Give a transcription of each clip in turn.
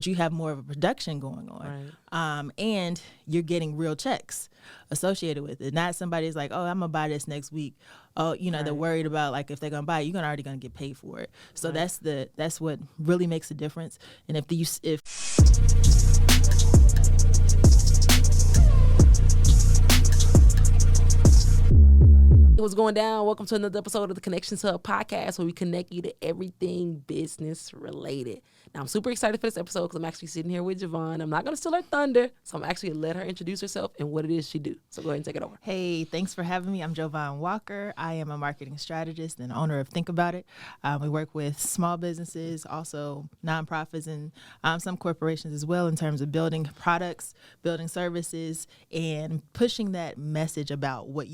you have more of a production going on. And you're getting real checks associated with it. Not somebody's like, oh, I'm gonna buy this next week. Oh, they're worried about like if they're gonna buy it, you're already gonna get paid for it. So that's what really makes a difference. And if What's going down? Welcome to another episode of the Connections Hub podcast, where we connect you to everything business related. Now, I'm super excited for this episode because I'm actually sitting here with JoVonne. I'm not going to steal her thunder, so I'm actually going to let her introduce herself and what it is she do. So go ahead and take it over. Hey, thanks for having me. I'm JoVonne Walker. I am a marketing strategist and owner of Think About It. We work with small businesses, also nonprofits, and some corporations as well in terms of building products, building services, and pushing that message about what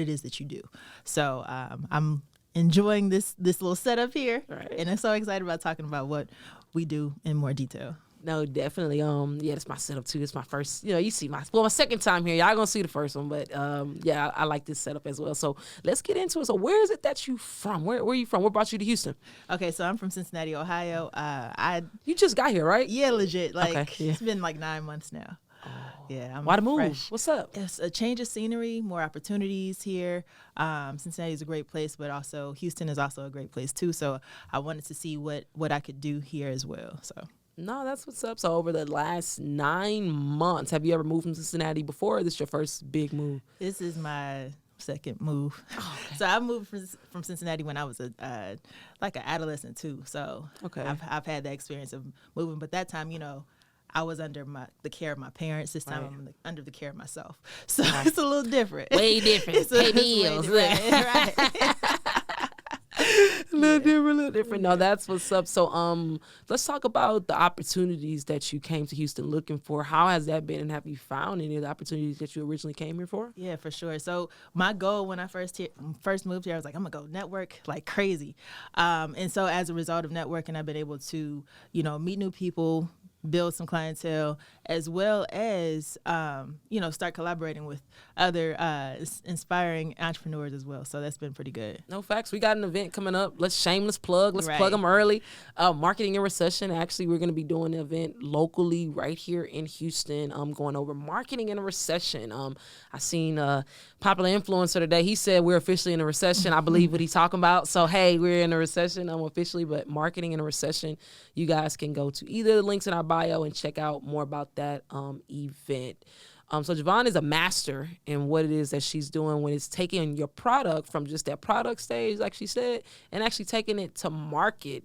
it is that you do. So I'm enjoying this little setup here, and I'm so excited about talking about what we do in more detail. No, definitely. That's my setup too. It's my first, you see my second time here. Y'all gonna see the first one, but I like this setup as well. So let's get into it. So where is it that you from? Where are you from? What brought you to Houston? Okay, so I'm from Cincinatti, Ohio. You just got here, right? Yeah, legit. It's been like 9 months now. Oh. Yeah, why the move? Fresh. What's up? It's a change of scenery, more opportunities here. Cincinnati is a great place, but also Houston is also a great place too. So I wanted to see what I could do here as well. So. No, that's what's up. So over the last 9 months, have you ever moved from Cincinnati before, or this is your first big move? This is my second move. Oh, okay. So I moved from Cincinnati when I was like an adolescent too. So I've had the experience of moving, but that time, I was under the care of my parents. This time I'm under the care of myself. So it's a little different. Way different. Pay bills. Right. A little different. No, that's what's up. So let's talk about the opportunities that you came to Houston looking for. How has that been, and have you found any of the opportunities that you originally came here for? Yeah, for sure. So my goal when I first moved here, I was like, I'm gonna go network like crazy. And so as a result of networking, I've been able to, meet new people, build some clientele, as well as, start collaborating with other inspiring entrepreneurs as well. So that's been pretty good. No, facts. We got an event coming up. Let's shameless plug. Let's plug them early. Marketing in Recession. Actually, we're going to be doing an event locally right here in Houston. Going over marketing in a recession. I seen a popular influencer today. He said we're officially in a recession. I believe what he's talking about. So, hey, we're in a recession officially, but marketing in a recession. You guys can go to either the links in our bio and check out more about that event. So JoVonne is a master in what it is that she's doing when it's taking your product from just that product stage, like she said, and actually taking it to market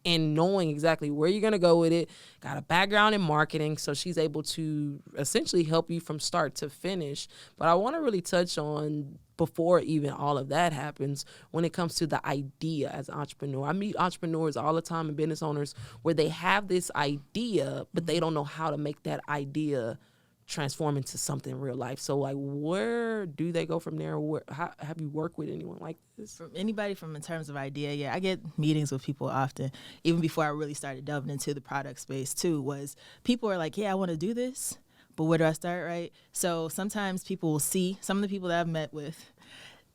and knowing exactly where you're going to go with it. Got a background in marketing, so she's able to essentially help you from start to finish. But I want to really touch on, before even all of that happens, when it comes to the idea as an entrepreneur. I meet entrepreneurs all the time and business owners where they have this idea, but they don't know how to make that idea transform into something in real life. So where do they go from there? How have you worked with anyone like this? From anybody in terms of idea, yeah. I get meetings with people often, even before I really started delving into the product space too, was people are like, yeah, I want to do this, but where do I start, right? So sometimes people will see, some of the people that I've met with,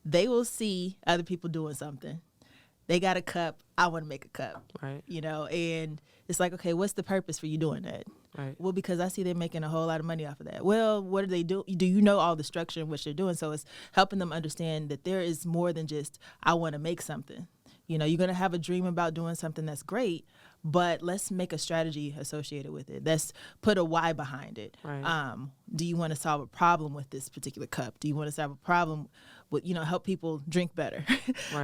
they will see other people doing something. They got a cup, I want to make a cup, right? And it's like, okay, what's the purpose for you doing that? Right. Well, because I see they're making a whole lot of money off of that. Well, what do they do? Do you know all the structure in which they're doing? So it's helping them understand that there is more than just, I want to make something. You're going to have a dream about doing something that's great, but let's make a strategy associated with it. Let's put a why behind it. Right. Do you want to solve a problem with this particular cup? Do you want to solve a problem with, help people drink better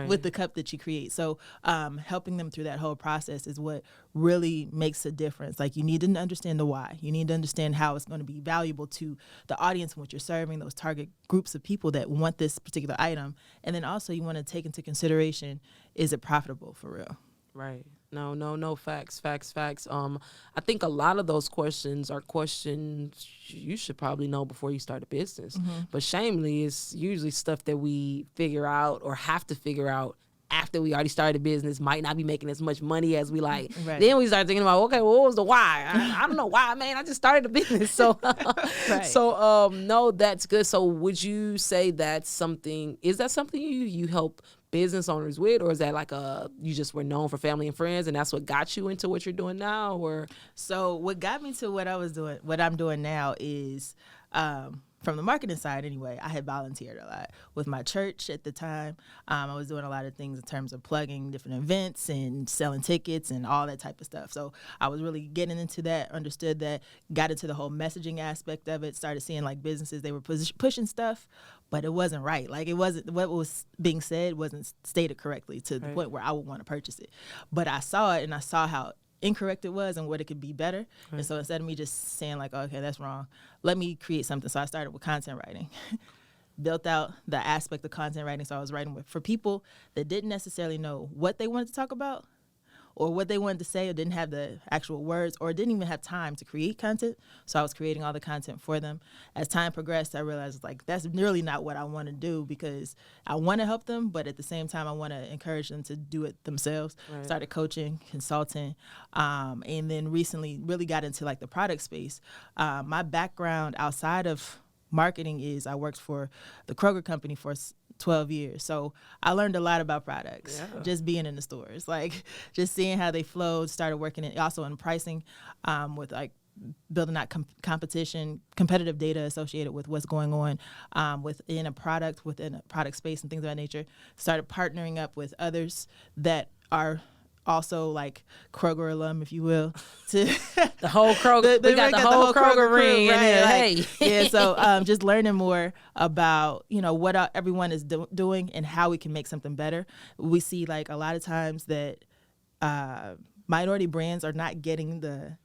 with the cup that you create? So helping them through that whole process is what really makes a difference. Like, you need to understand the why. You need to understand how it's going to be valuable to the audience in which you're serving, those target groups of people that want this particular item. And then also you want to take into consideration, is it profitable for real? Right. No, facts. I think a lot of those questions are questions you should probably know before you start a business. Mm-hmm. But shamefully, it's usually stuff that we figure out or have to figure out after we already started a business, might not be making as much money as we like. Right. Then we start thinking about, okay, well, what was the why? I don't know why, man. I just started a business. So, no, that's good. So would you say is that something you help business owners with, or is that like you just were known for family and friends and that's what got you into what you're doing now? Or so what got me to what I'm doing now is from the marketing side anyway, I had volunteered a lot with my church at the time. I was doing a lot of things in terms of plugging different events and selling tickets and all that type of stuff. So I was really getting into that, understood that, got into the whole messaging aspect of it, started seeing like businesses, they were pushing stuff, but it wasn't right. Like it wasn't, what was being said wasn't stated correctly to the point where I would want to purchase it. But I saw it and I saw how incorrect it was and what it could be better. And so instead of me just saying like, okay, that's wrong, let me create something. So I started with content writing. Built out the aspect of content writing. So I was writing for people that didn't necessarily know what they wanted to talk about or what they wanted to say, or didn't have the actual words, or didn't even have time to create content. So I was creating all the content for them. As time progressed, I realized like that's really not what I want to do, because I want to help them, but at the same time, I want to encourage them to do it themselves. Right. Started coaching, consulting, and then recently really got into like the product space. My background outside of marketing is I worked for the Kroger company for 12 years. So I learned a lot about products, just being in the stores, like just seeing how they flowed, started working also in pricing, with like building out competitive data associated with what's going on within a product space and things of that nature. Started partnering up with others that are also like Kroger alum, if you will, to the whole Kroger. We got the whole Kroger ring, right? Like, hey, yeah. So just learning more about what everyone is doing and how we can make something better. We see like a lot of times that minority brands are not getting the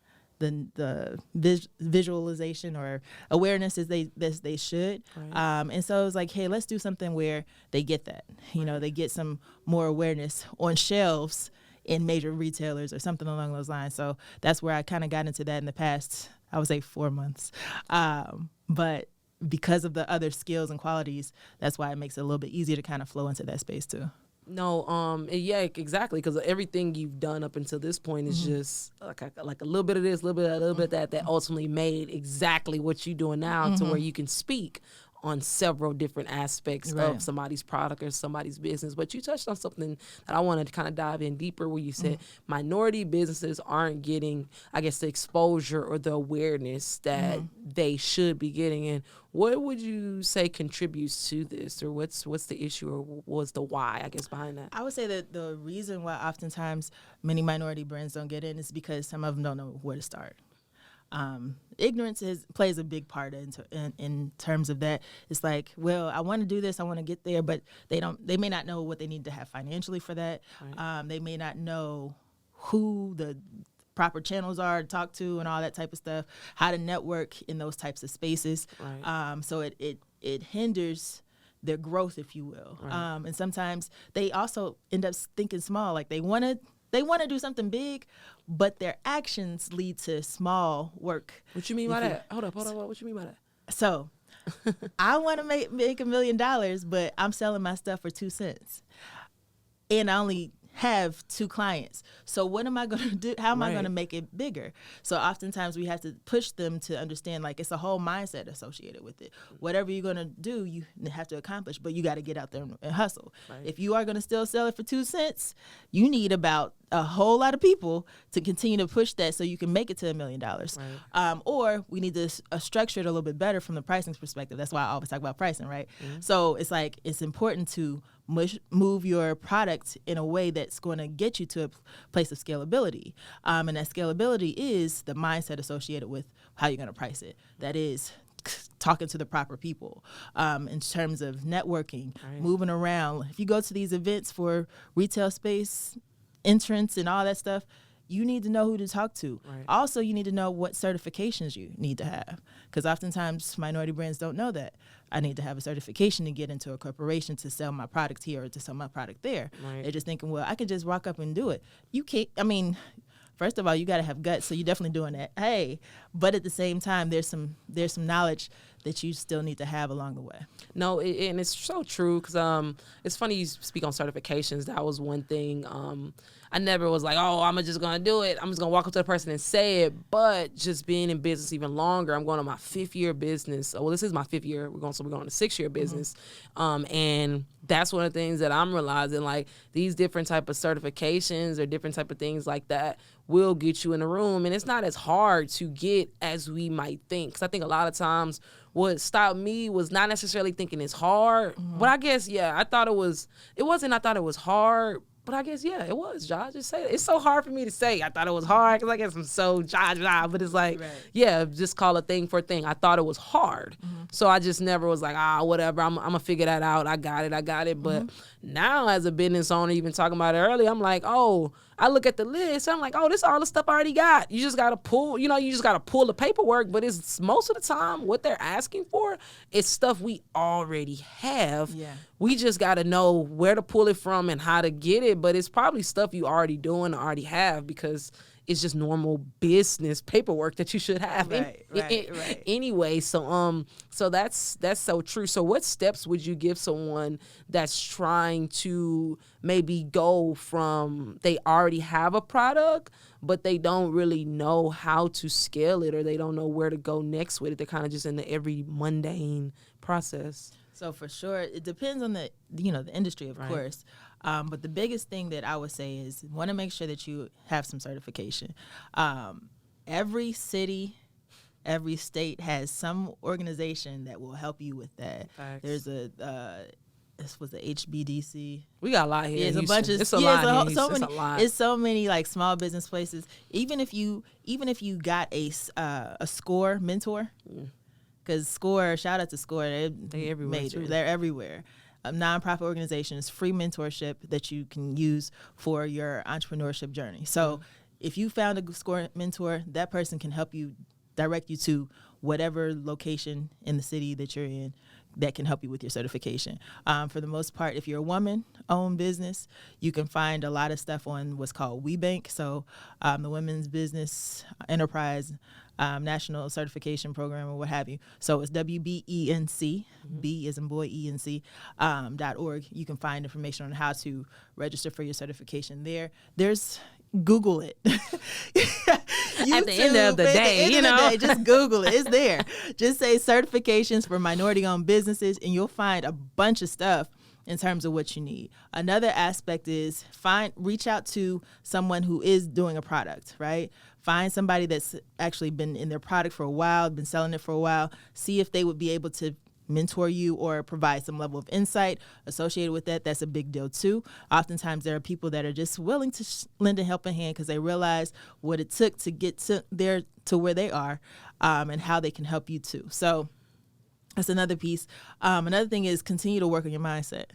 visualization or awareness as they should. Right. And so it was like, hey, let's do something where they get that. They get some more awareness on shelves in major retailers or something along those lines. So that's where I kind of got into that in the past, I would say 4 months. But because of the other skills and qualities, that's why it makes it a little bit easier to kind of flow into that space too. No, yeah, exactly. Because everything you've done up until this point is just like a little bit of this, a little bit of that ultimately made exactly what you're doing now to where you can speak on several different aspects of somebody's product or somebody's business. But you touched on something that I wanted to kind of dive in deeper, where you said minority businesses aren't getting, I guess, the exposure or the awareness that they should be getting. And what would you say contributes to this, or what's the issue, or what's the why, I guess, behind that? I would say that the reason why oftentimes many minority brands don't get in is because some of them don't know where to start. Ignorance plays a big part in terms of that. It's like, well, I want to do this, I want to get there, but they may not know what they need to have financially for that. Right. They may not know who the proper channels are to talk to and all that type of stuff, how to network in those types of spaces. Right. So it hinders their growth, if you will. Right. And sometimes they also end up thinking small, like they want to do something big, but their actions lead to small work. What you mean by that? Hold up. What you mean by that? So I want to make $1 million, but I'm selling my stuff for 2 cents. And I only have 2 clients. So what am I going to do? How am I going to make it bigger? So oftentimes we have to push them to understand, like, it's a whole mindset associated with it. Whatever you're going to do, you have to accomplish, but you got to get out there and hustle. Right. If you are going to still sell it for 2 cents, you need about a whole lot of people to continue to push that so you can make it to $1 million. Right. Or we need to structure it a little bit better from the pricing perspective. That's why I always talk about pricing, right? Mm-hmm. So it's like, it's important to move your product in a way that's going to get you to a place of scalability. And that scalability is the mindset associated with how you're going to price it. That is talking to the proper people in terms of networking, moving around. If you go to these events for retail space, entrance and all that stuff, you need to know who to talk to. Right. Also, you need to know what certifications you need to have, because oftentimes minority brands don't know that. I need to have a certification to get into a corporation to sell my product here or to sell my product there. Right. They're just thinking, well, I can just walk up and do it. You can't, first of all, you got to have guts, so you're definitely doing that. Hey, but at the same time, there's some knowledge that you still need to have along the way. No, and it's so true, because it's funny you speak on certifications. That was one thing. I never was like, oh, I'm just going to do it. I'm just going to walk up to the person and say it. But just being in business even longer, I'm going on my 5th year business. Well, this is my 5th year. We're going on a 6-year business. And that's one of the things that I'm realizing, like these different type of certifications or different type of things like that will get you in the room. And it's not as hard to get as we might think. Because I think a lot of times what stopped me was not necessarily thinking it's hard. But I guess, I thought I thought it was hard. But I guess, it was, Josh. Just say it. It's so hard for me to say I thought it was hard because I guess I'm so but it's like, just call a thing for a thing. I thought it was hard. So I just never was like, whatever. I'm going to figure that out. I got it. But now as a business owner, even talking about it earlier, I'm like, I look at the list. I'm like, this is all the stuff I already got. You just got to pull, the paperwork. But it's most of the time what they're asking for is stuff we already have. Yeah. We just got to know where to pull it from and how to get it. But it's probably stuff you already doing or already have because it's just normal business paperwork that you should have anyway. So that's so true. So what steps would you give someone that's trying to maybe go from they already have a product, but they don't really know how to scale it or they don't know where to go next with it? They're kind of just in the every mundane process. So for sure, it depends on the industry, of course. But the biggest thing that I would say is want to make sure that you have some certification. Every city, every state has some organization that will help you with that. Facts. There's this was the HBDC. We got a lot here. It's a bunch of. It's a lot. It's so many like small business places. Even if you got a SCORE mentor. Because SCORE, shout out to SCORE, they're everywhere. Major. They're everywhere. Nonprofit organizations, free mentorship that you can use for your entrepreneurship journey. So if you found a SCORE mentor, that person can help you, direct you to whatever location in the city that you're in that can help you with your certification. For the most part, if you're a woman-owned business, you can find a lot of stuff on what's called WeBank. So the Women's Business Enterprise National Certification Program or what have you. So it's WBENC, B as in boy, .org. You can find information on how to register for your certification there. There's Google it. At the end of the day, just Google it. It's there. Just say certifications for minority-owned businesses, and you'll find a bunch of stuff in terms of what you need. Another aspect is reach out to someone who is doing a product, right? Find somebody that's actually been in their product for a while, been selling it for a while. See if they would be able to mentor you or provide some level of insight associated with that. That's a big deal too. Oftentimes there are people that are just willing to lend a helping hand because they realize what it took to get to where they are and how they can help you too. So that's another piece. Another thing is continue to work on your mindset.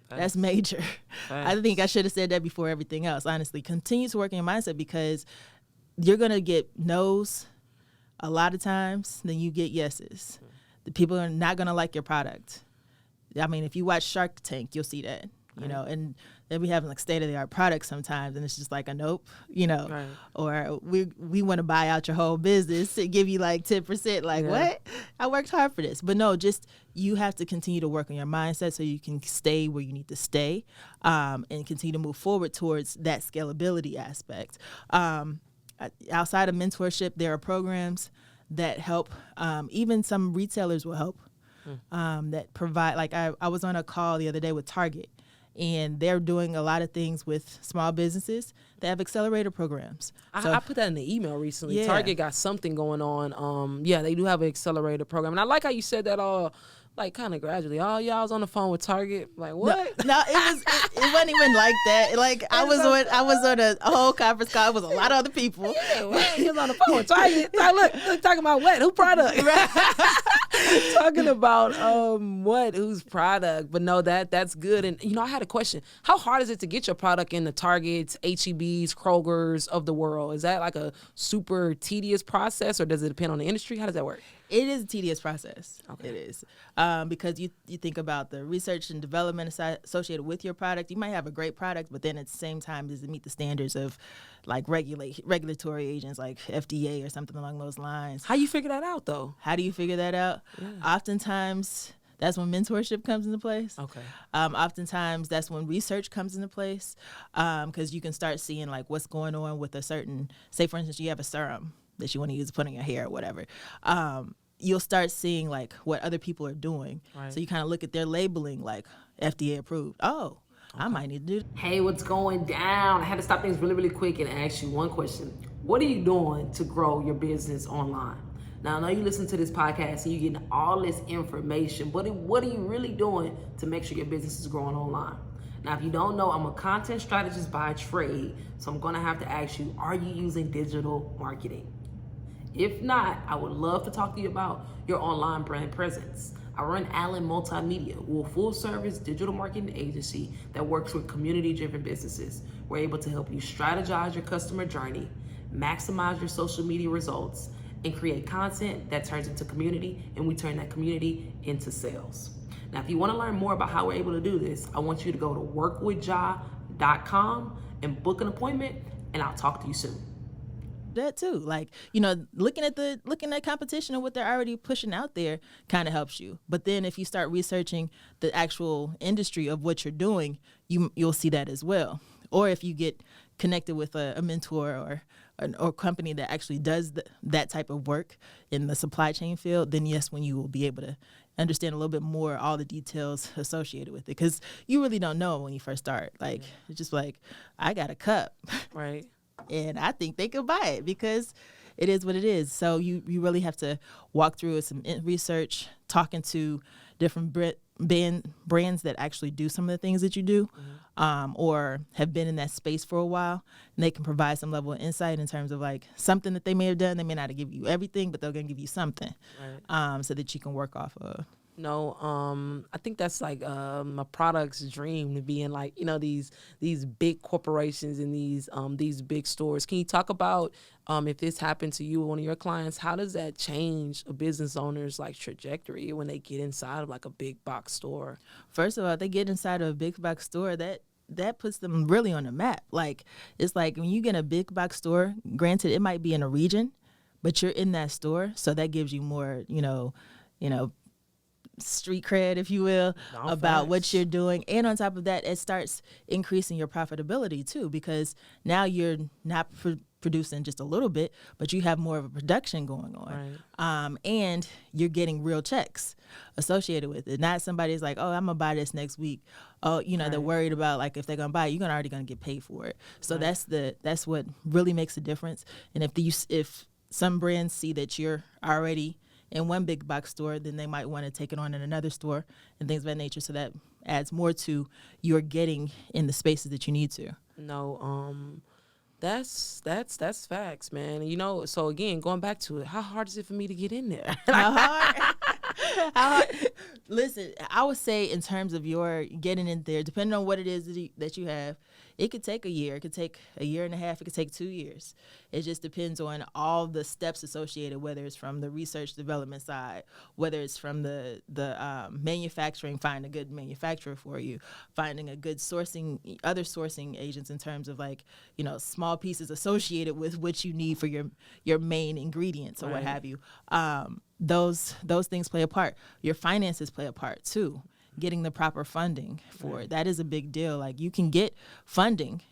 That's major. I think I should have said that before everything else. Honestly, continue to work on your mindset because you're going to get no's a lot of times, then you get yeses. The people are not going to like your product. I mean, if you watch Shark Tank, you'll see that, and then we have like state-of-the-art products sometimes, and it's just like a nope, or we want to buy out your whole business and give you like 10%. Like, what? I worked hard for this. But no, just you have to continue to work on your mindset so you can stay where you need to stay and continue to move forward towards that scalability aspect. Outside of mentorship, there are programs that help. Even some retailers will help that provide. Like I was on a call the other day with Target, and they're doing a lot of things with small businesses. They have accelerator programs. I put that in the email recently. Yeah. Target got something going on. They do have an accelerator program, and I like how you said that all. Like kind of gradually. Oh, yeah, I was on the phone with Target. Like what? No, it wasn't even like that. Like I was on a whole conference call. It was a lot of other people. Yeah, he was on the phone with Target. Look, talking about what? Who product? Talking about what? Whose product? But no, that's good. And I had a question. How hard is it to get your product in the Targets, HEBs, Krogers of the world? Is that like a super tedious process, or does it depend on the industry? How does that work? It is a tedious process. Okay. It is. Because you think about the research and development associated with your product. You might have a great product, but then at the same time, does it meet the standards of like regulatory agents like FDA or something along those lines? How you figure that out, though? How do you figure that out? Yeah. Oftentimes, that's when mentorship comes into place. Okay. Oftentimes, that's when research comes into place because you can start seeing like what's going on with a certain, say, for instance, you have a serum that you want to use to put in your hair or whatever. You'll start seeing like what other people are doing. Right. So you kind of look at their labeling, like FDA approved. Oh, I might need to do that. Hey, what's going down? I had to stop things really, really quick and ask you one question. What are you doing to grow your business online? Now, I know you listen to this podcast and you're getting all this information, but what are you really doing to make sure your business is growing online? Now, if you don't know, I'm a content strategist by trade, so I'm gonna have to ask you, are you using digital marketing? If not, I would love to talk to you about your online brand presence. I run Allen Multimedia. We're a full-service digital marketing agency that works with community-driven businesses. We're able to help you strategize your customer journey, maximize your social media results, and create content that turns into community, and we turn that community into sales. Now, if you want to learn more about how we're able to do this, I want you to go to workwithja.com and book an appointment, and I'll talk to you soon. That too, like, you know, looking at competition and what they're already pushing out there kind of helps you. But then if you start researching the actual industry of what you're doing, you'll see that as well. Or if you get connected with a mentor or company that actually does that type of work in the supply chain field, then yes, when you will be able to understand a little bit more all the details associated with it, because you really don't know when you first start. Like, it's just like, I got a cup. Right. And I think they could buy it because it is what it is. So you really have to walk through some research, talking to different brands that actually do some of the things that you do, or have been in that space for a while. And they can provide some level of insight in terms of like something that they may have done. They may not give you everything, but they're going to give you something, so that you can work off of. No, I think that's like a product's dream to be in, like, you know, these big corporations and these big stores. Can you talk about if this happened to you or one of your clients, how does that change a business owner's like trajectory when they get inside of like a big box store? First of all, if they get inside of a big box store, that puts them really on the map. Like, it's like when you get a big box store, granted it might be in a region, but you're in that store, so that gives you more, you know, street cred, if you will, about what you're doing. And on top of that, it starts increasing your profitability too, because now you're not producing just a little bit, but you have more of a production going on. Right. And you're getting real checks associated with it. Not somebody's like, oh, I'm gonna buy this next week. Oh, you know, they're worried about like if they're gonna buy it, you're already gonna get paid for it. So that's what really makes a difference. And if some brands see that you're already in one big box store, then they might want to take it on in another store and things of that nature. So that adds more to your getting in the spaces that you need to. No, that's facts, man. You know, so again, going back to it, how hard is it for me to get in there? How hard? Listen, I would say in terms of your getting in there, depending on what it is that you have, it could take a year. It could take a year and a half. It could take 2 years. It just depends on all the steps associated, whether it's from the research development side, whether it's from the manufacturing, finding a good manufacturer for you, finding a good other sourcing agents in terms of like, you know, small pieces associated with what you need for your main ingredients or what have you. Those things play a part. Your finances play a part too. Getting the proper funding for it. That is a big deal. Like, you can get funding,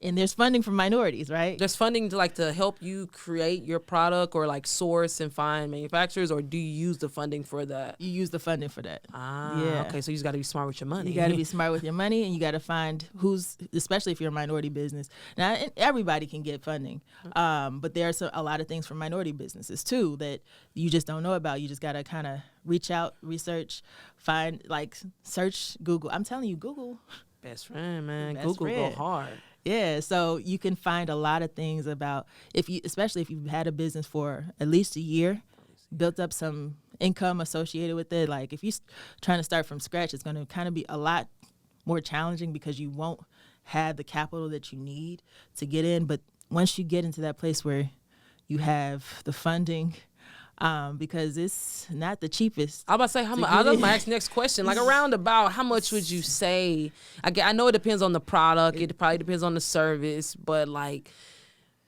and there's funding for minorities, right? There's funding to help you create your product or like source and find manufacturers, or do you use the funding for that? You use the funding for that. Okay. So you just got to be smart with your money. You got to be smart with your money, and you got to find especially if you're a minority business. Now, everybody can get funding, but there's a lot of things for minority businesses too that you just don't know about. You just got to kind of reach out, research, find, like, search Google. I'm telling you, Google. Best friend, man. Best Google friend. go hard. Yeah, so you can find a lot of things about, especially if you've had a business for at least a year, built up some income associated with it. Like, if you're trying to start from scratch, it's going to kind of be a lot more challenging because you won't have the capital that you need to get in. But once you get into that place where you have the funding, because it's not the cheapest. I was about to say, how much? That's my next question. Like, around about how much would you say? I know it depends on the product. It probably depends on the service. But like,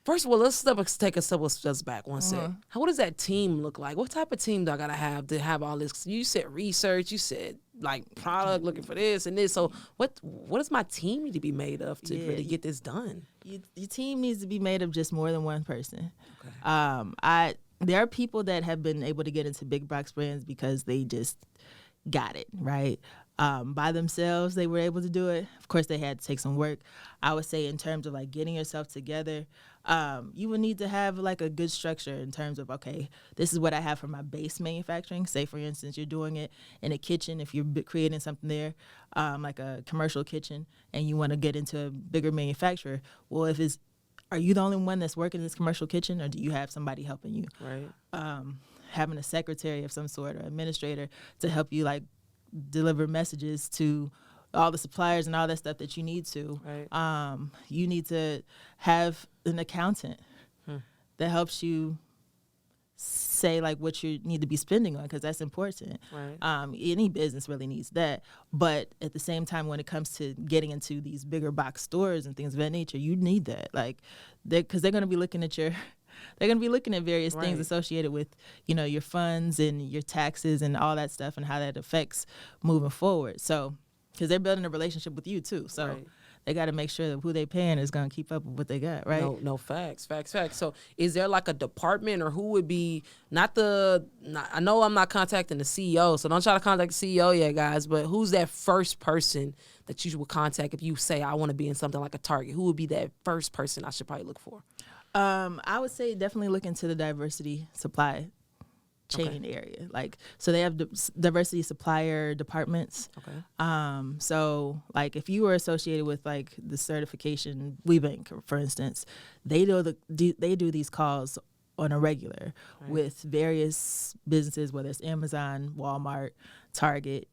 first of all, let's take a couple steps back one sec. What does that team look like? What type of team do I gotta have to have all this? You said research. You said like product, looking for this and this. So what does my team need to be made of to really get this done? Your team needs to be made of just more than one person. Okay. There are people that have been able to get into big box brands because they just got it, right? by themselves, they were able to do it. Of course, they had to take some work. I would say in terms of like getting yourself together, you would need to have like a good structure in terms of, okay, this is what I have for my base manufacturing. Say, for instance, you're doing it in a kitchen. If you're creating something there, like a commercial kitchen, and you want to get into a bigger manufacturer, well, are you the only one that's working in this commercial kitchen, or do you have somebody helping you? Right. Having a secretary of some sort or administrator to help you like deliver messages to all the suppliers and all that stuff that you need to. Right. You need to have an accountant that helps you say like what you need to be spending on, because that's important. Right. Any business really needs that. But at the same time, when it comes to getting into these bigger box stores and things of that nature, you need that. Like, because they're going to be looking at they're going to be looking at various things associated with, your funds and your taxes and all that stuff and how that affects moving forward. So, because they're building a relationship with you too. So they got to make sure that who they paying is going to keep up with what they got, right? No, facts. So is there like a department, or who would be, I know I'm not contacting the CEO, so don't try to contact the CEO yet, guys, but who's that first person that you would contact if you say, I want to be in something like a Target? Who would be that first person I should probably look for? I would say definitely look into the diversity supply chain area. Like, so they have diversity supplier departments. Okay. So like if you were associated with like the certification WeBank, for instance, they do these calls on a regular with various businesses, whether it's Amazon, Walmart, Target,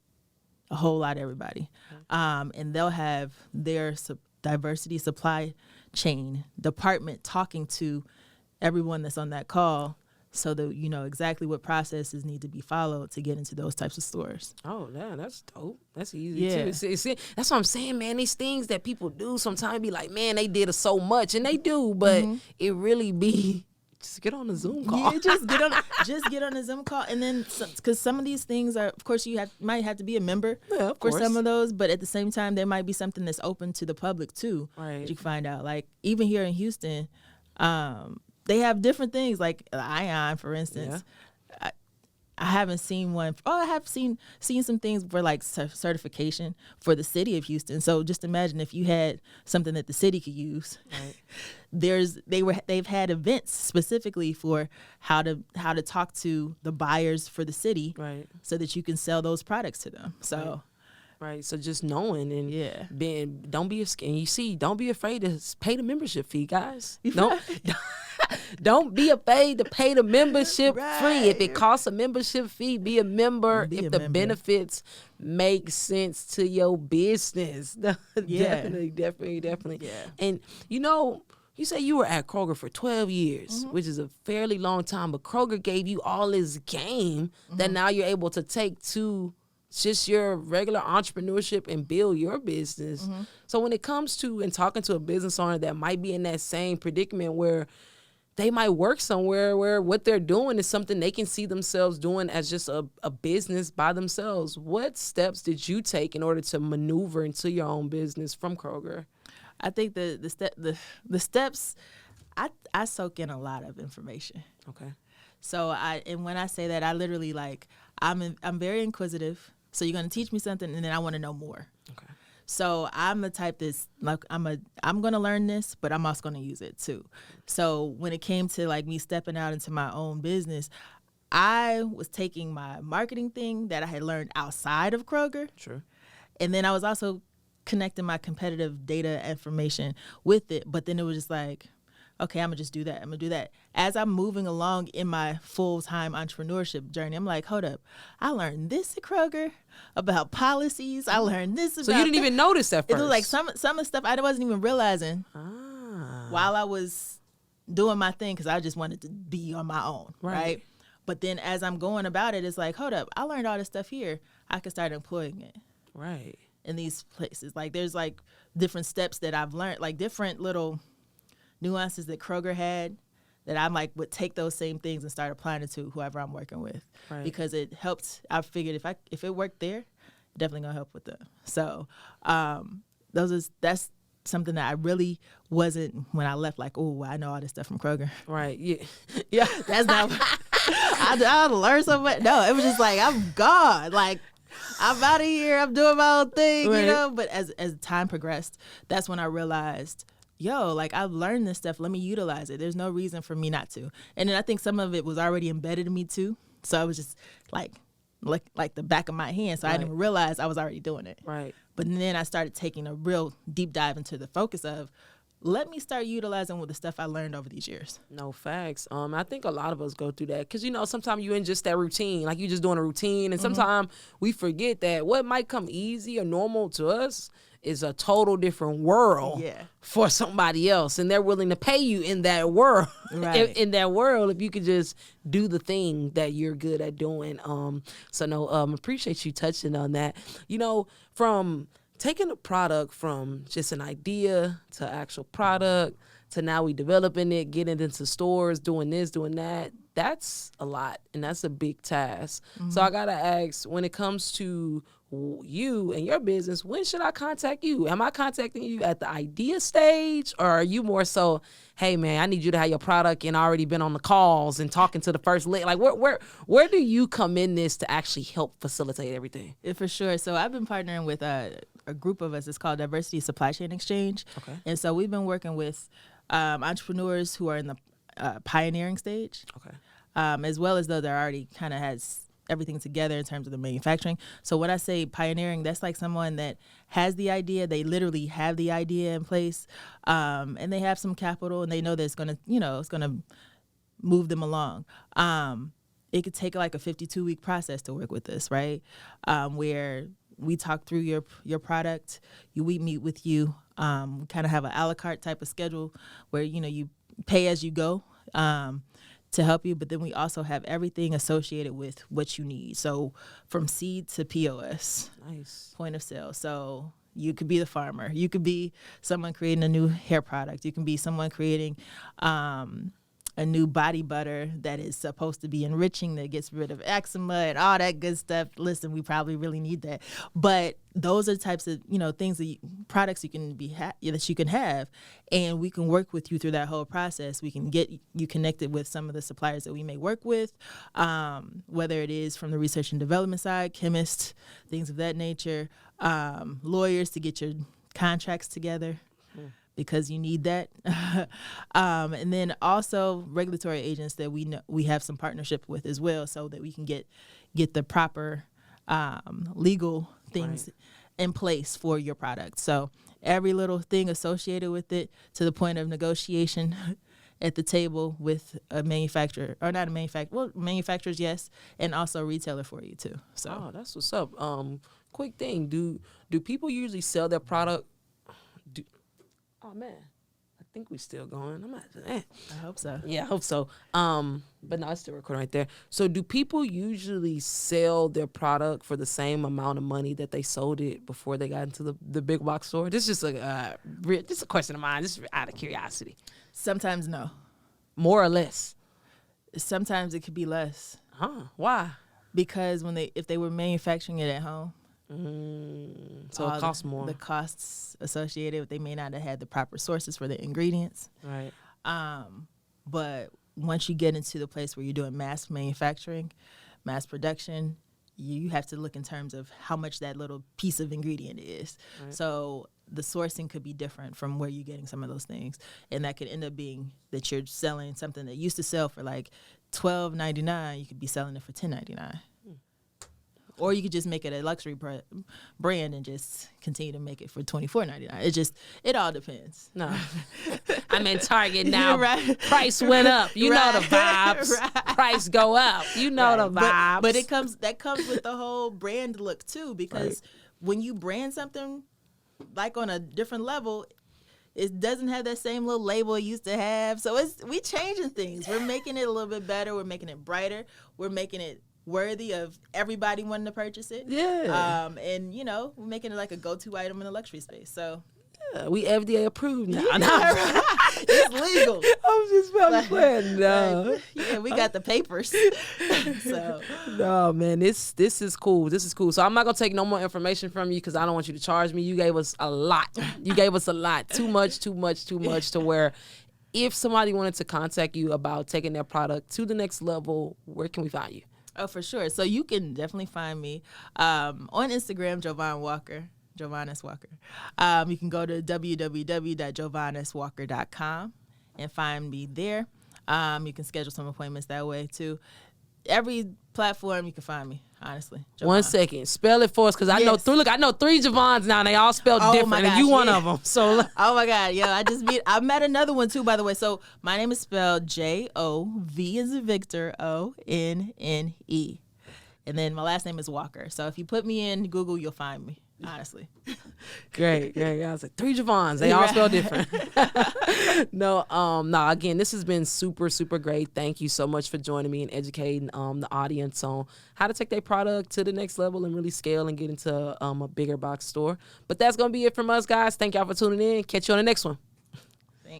a whole lot of everybody. And they'll have their diversity supply chain department talking to everyone that's on that call, so that you know exactly what processes need to be followed to get into those types of stores. Oh, yeah, that's dope. That's easy too. That's what I'm saying, man. These things that people do sometimes be like, man, they did so much, and they do, but it really be just get on the Zoom call. Yeah, just get on the Zoom call, and then because some of these things are, of course, you might have to be a member for some of those, but at the same time, there might be something that's open to the public too. Right. That you can find out, like even here in Houston. They have different things, like ION, for instance. Yeah. I haven't seen one. I have seen some things for like certification for the city of Houston. So just imagine if you had something that the city could use. Right. They've had events specifically for how to talk to the buyers for the city, right, so that you can sell those products to them. So. Right. Right, so just knowing and don't be afraid to pay the membership fee, guys. Don't be afraid to pay the membership free. If it costs a membership fee, be a member. The benefits make sense to your business. Definitely. Yeah. And you say you were at Kroger for 12 years, which is a fairly long time, but Kroger gave you all this game that now you're able to take to just your regular entrepreneurship and build your business. So when it comes to and talking to a business owner that might be in that same predicament where they might work somewhere where what they're doing is something they can see themselves doing as just a business by themselves, what steps did you take in order to maneuver into your own business from Kroger? I think the steps, I soak in a lot of information. Okay. So when I say that, I literally I'm very inquisitive. So you're going to teach me something, and then I want to know more. Okay. So I'm the type that's like, I'm going to learn this, but I'm also going to use it too. So when it came to like me stepping out into my own business, I was taking my marketing thing that I had learned outside of Kroger. Sure. And then I was also connecting my competitive data information with it. But then it was just like, okay, I'm going to just do that. I'm going to do that. As I'm moving along in my full-time entrepreneurship journey, I'm like, hold up. I learned this at Kroger about policies. I learned this about... So you didn't even notice at first? It was like some of the stuff I wasn't even realizing while I was doing my thing, because I just wanted to be on my own, right? But then as I'm going about it, it's like, hold up. I learned all this stuff here. I can start employing it. Right. In these places. Like there's like different steps that I've learned, like different little nuances that Kroger had that I would take those same things and start applying it to whoever I'm working with, because it helped. I figured if it worked there, definitely gonna help with them. So that's something that I really wasn't when I left. Like, oh, I know all this stuff from Kroger. Right. Yeah. Yeah. That's not. I learned so much. No, it was just like I'm gone. Like I'm out of here. I'm doing my own thing, Right. you know? But as time progressed, that's when I realized, yo, like I've learned this stuff. Let me utilize it. There's no reason for me not to. And then I think some of it was already embedded in me too. So I was just like the back of my hand. So I didn't even realize I was already doing it. Right. But then I started taking a real deep dive into the focus of, let me start utilizing the stuff I learned over these years. No, facts. I think a lot of us go through that because, you know, sometimes you in just that routine, like you just doing a routine. And sometimes we forget that what might come easy or normal to us is a total different world for somebody else. And they're willing to pay you in that world. Right. in that world, if you could just do the thing that you're good at doing. Appreciate you touching on that. You know, from taking a product from just an idea to actual product to now we developing it, getting it into stores, doing this, doing that, that's a lot and that's a big task. So I gotta ask, when it comes to you and your business, when should I contact you? Am I contacting you at the idea stage, or are you more so, hey man, I need you to have your product and already been on the calls and talking to the first lit? Like where do you come in this to actually help facilitate everything? Yeah, for sure. So I've been partnering with a group of us. It's called Diversity Supply Chain Exchange. Okay. And so we've been working with entrepreneurs who are in the pioneering stage. Okay. As well as though they're already kind of has everything together in terms of the manufacturing. So when I say pioneering, that's like someone that has the idea, they literally have the idea in place, and they have some capital and they know that it's going to, it's going to move them along. It could take like a 52-week process to work with this, right? Where we talk through your product, we meet with you, we kind of have an a la carte type of schedule where, you pay as you go, to help you, but then we also have everything associated with what you need. So from seed to POS, nice, point of sale. So you could be the farmer. You could be someone creating a new hair product. You can be someone creating a new body butter that is supposed to be enriching, that gets rid of eczema and all that good stuff. Listen, we probably really need that. But those are the types of, things products you can that you can have, and we can work with you through that whole process. We can get you connected with some of the suppliers that we may work with, whether it is from the research and development side, chemists, things of that nature, lawyers to get your contracts together. Because you need that. And then also regulatory agents that we have some partnership with as well, so that we can get the proper legal things in place for your product. So every little thing associated with it, to the point of negotiation at the table with a manufacturer, or not a manufacturer, well, manufacturers, yes, and also retailer for you too. So that's what's up. Quick thing, do people usually sell their product? Oh man, I think we still going. I hope so. Yeah, I hope so. But no, it's still recording right there. So do people usually sell their product for the same amount of money that they sold it before they got into the big box store? This is just just a question of mine, just out of curiosity. Sometimes no. More or less? Sometimes it could be less. Huh? Why? Because if they were manufacturing it at home, so it costs more. The costs associated with, they may not have had the proper sources for the ingredients. Right. But once you get into the place where you're doing mass manufacturing, mass production, you have to look in terms of how much that little piece of ingredient is. Right. So the sourcing could be different from where you're getting some of those things. And that could end up being that you're selling something that used to sell for like $12.99, you could be selling it for $10.99. Or you could just make it a luxury brand and just continue to make it for $24.99. It all depends. No, I'm in Target now. Right. Price went up. You know the vibes. Right. Price go up. You know the vibes. But that comes with the whole brand look too, because when you brand something like on a different level, it doesn't have that same little label it used to have. So we changing things. We're making it a little bit better. We're making it brighter. We're making it worthy of everybody wanting to purchase it. Yeah. And we're making it like a go-to item in the luxury space. So we FDA approved now. Yeah, it's legal. I'm playing. No. Yeah, we got the papers. So no, man, this is cool. This is cool. So I'm not gonna take no more information from you because I don't want you to charge me. You gave us a lot. Too much to where if somebody wanted to contact you about taking their product to the next level, where can we find you? Oh, for sure. So you can definitely find me on Instagram, JoVonne Walker. JoVonne S. Walker. You can go to www.jovonneswalker.com and find me there. You can schedule some appointments that way too. Every platform you can find me, honestly. JoVonne. 1 second. Spell it for us, because I know three JoVonnes now, and they all spelled different, and you one of them. So oh my God, yeah, I met another one too, by the way. So my name is spelled JoV as in Victor, ONNE. And then my last name is Walker. So if you put me in Google, you'll find me, honestly. Great. I was like, 3 JoVonnes. They all spell different. No, again, this has been super, super great. Thank you so much for joining me and educating the audience on how to take their product to the next level and really scale and get into a bigger box store. But that's going to be it from us, guys. Thank y'all for tuning in. Catch you on the next one.